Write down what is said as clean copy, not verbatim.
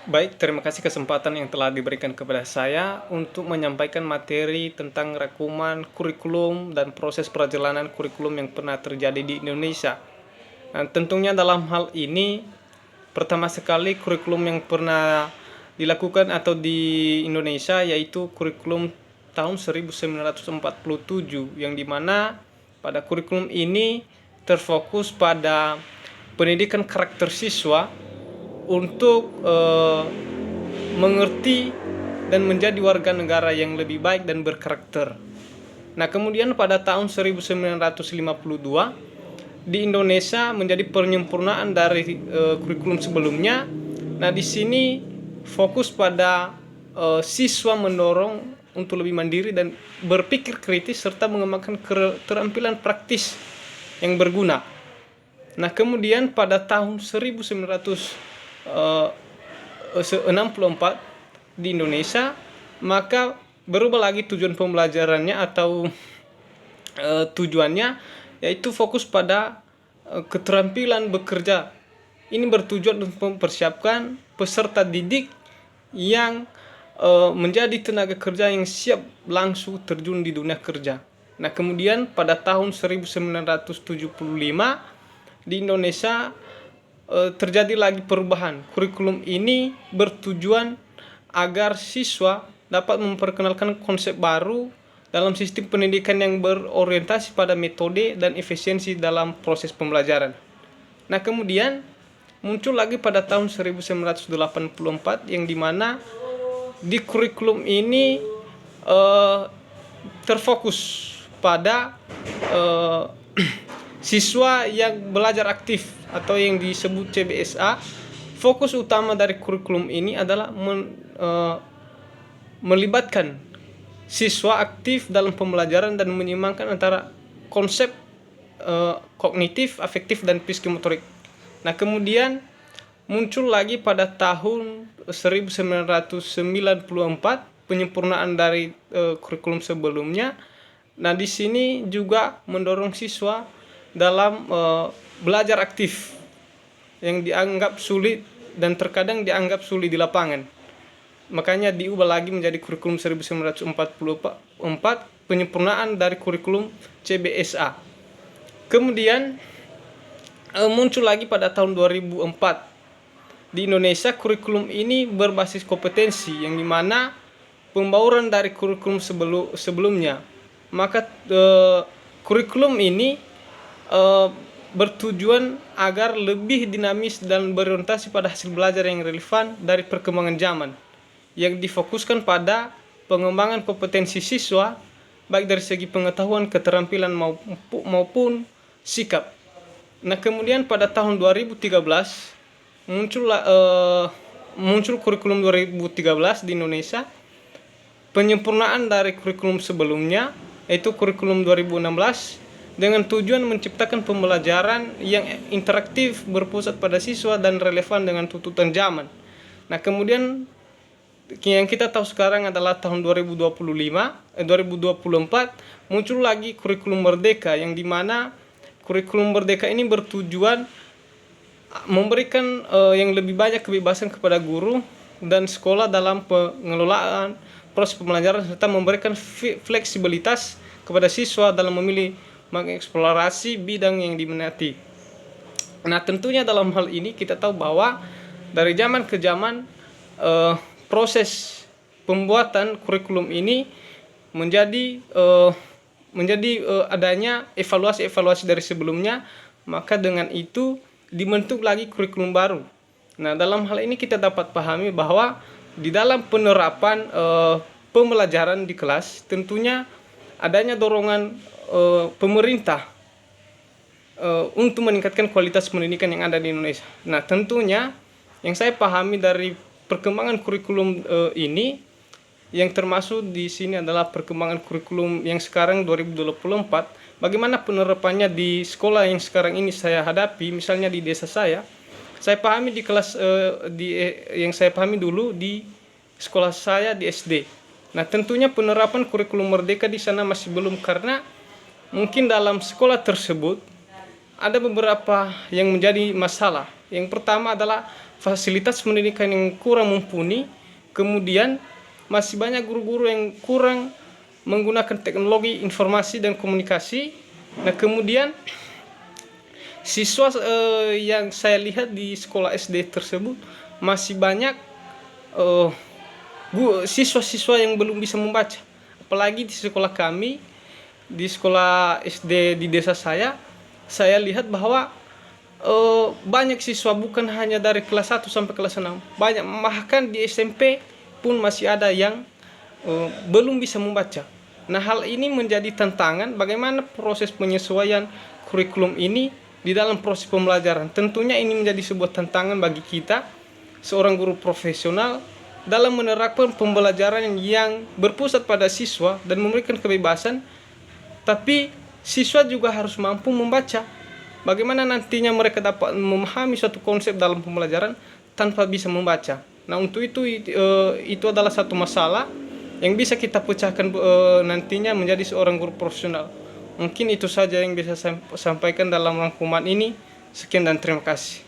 Baik, terima kasih kesempatan yang telah diberikan kepada saya untuk menyampaikan materi tentang rangkuman kurikulum dan proses perjalanan kurikulum yang pernah terjadi di Indonesia. Nah, tentunya dalam hal ini, pertama sekali kurikulum yang pernah dilakukan atau di Indonesia yaitu kurikulum tahun 1947, yang dimana pada kurikulum ini terfokus pada pendidikan karakter siswa untuk mengerti dan menjadi warga negara yang lebih baik dan berkarakter. Nah, kemudian pada tahun 1952 di Indonesia menjadi penyempurnaan dari kurikulum sebelumnya. Nah, di sini fokus pada siswa mendorong untuk lebih mandiri dan berpikir kritis serta mengembangkan keterampilan praktis yang berguna. Nah, kemudian pada tahun 1964 di Indonesia, maka berubah lagi tujuan pembelajarannya atau tujuannya, yaitu fokus pada keterampilan bekerja. Ini bertujuan untuk mempersiapkan peserta didik yang menjadi tenaga kerja yang siap langsung terjun di dunia kerja. Nah, kemudian pada tahun 1975 di Indonesia terjadi lagi perubahan. Kurikulum ini bertujuan agar siswa dapat memperkenalkan konsep baru dalam sistem pendidikan yang berorientasi pada metode dan efisiensi dalam proses pembelajaran. Nah, kemudian muncul lagi pada tahun 1984 yang dimana di kurikulum ini terfokus pada siswa yang belajar aktif atau yang disebut CBSA. Fokus utama dari kurikulum ini adalah melibatkan siswa aktif dalam pembelajaran dan menyeimbangkan antara konsep kognitif, afektif, dan psikomotorik. Nah, kemudian muncul lagi pada tahun 1994 penyempurnaan dari kurikulum sebelumnya. Nah, di sini juga mendorong siswa dalam belajar aktif yang dianggap sulit dan terkadang dianggap sulit di lapangan. Makanya diubah lagi menjadi kurikulum 1944 penyempurnaan dari kurikulum CBSA. Kemudian muncul lagi pada tahun 2004 di Indonesia. Kurikulum ini berbasis kompetensi yang dimana pembauran dari kurikulum sebelumnya. Maka kurikulum ini bertujuan agar lebih dinamis dan berorientasi pada hasil belajar yang relevan dari perkembangan zaman, yang difokuskan pada pengembangan kompetensi siswa baik dari segi pengetahuan, keterampilan maupun sikap. Nah, kemudian pada tahun 2013 muncul kurikulum 2013 di Indonesia, penyempurnaan dari kurikulum sebelumnya yaitu kurikulum 2016 dengan tujuan menciptakan pembelajaran yang interaktif, berpusat pada siswa dan relevan dengan tuntutan zaman. Nah, kemudian yang kita tahu sekarang adalah tahun 2024 muncul lagi kurikulum merdeka, yang dimana kurikulum merdeka ini bertujuan memberikan yang lebih banyak kebebasan kepada guru dan sekolah dalam pengelolaan proses pembelajaran serta memberikan fleksibilitas kepada siswa dalam memilih mengeksplorasi bidang yang diminati. Nah, tentunya dalam hal ini kita tahu bahwa dari zaman ke zaman proses pembuatan kurikulum ini menjadi adanya evaluasi dari sebelumnya, maka dengan itu dibentuk lagi kurikulum baru. Nah, dalam hal ini kita dapat pahami bahwa di dalam penerapan pembelajaran di kelas tentunya adanya dorongan pemerintah untuk meningkatkan kualitas pendidikan yang ada di Indonesia. Nah, tentunya yang saya pahami dari perkembangan kurikulum ini, yang termasuk di sini adalah perkembangan kurikulum yang sekarang 2024. Bagaimana penerapannya di sekolah yang sekarang ini saya hadapi, misalnya di desa saya pahami di kelas yang saya pahami dulu di sekolah saya di SD. Nah, tentunya penerapan kurikulum merdeka di sana masih belum, karena mungkin dalam sekolah tersebut ada beberapa yang menjadi masalah. Yang pertama adalah fasilitas pendidikan yang kurang mumpuni, kemudian masih banyak guru-guru yang kurang menggunakan teknologi informasi dan komunikasi. Nah, kemudian siswa yang saya lihat di sekolah SD tersebut masih banyak siswa-siswa yang belum bisa membaca. Apalagi di sekolah kami, di sekolah SD di desa saya lihat bahwa banyak siswa, bukan hanya dari kelas 1 sampai kelas 6, banyak, bahkan di SMP pun masih ada yang belum bisa membaca. Nah, hal ini menjadi tantangan bagaimana proses penyesuaian kurikulum ini di dalam proses pembelajaran. Tentunya ini menjadi sebuah tantangan bagi kita seorang guru profesional dalam menerapkan pembelajaran yang berpusat pada siswa dan memberikan kebebasan, tapi siswa juga harus mampu membaca. Bagaimana nantinya mereka dapat memahami suatu konsep dalam pembelajaran tanpa bisa membaca. Nah, untuk itu adalah satu masalah yang bisa kita pecahkan nantinya menjadi seorang guru profesional. Mungkin itu saja yang bisa saya sampaikan dalam rangkuman ini. Sekian dan terima kasih.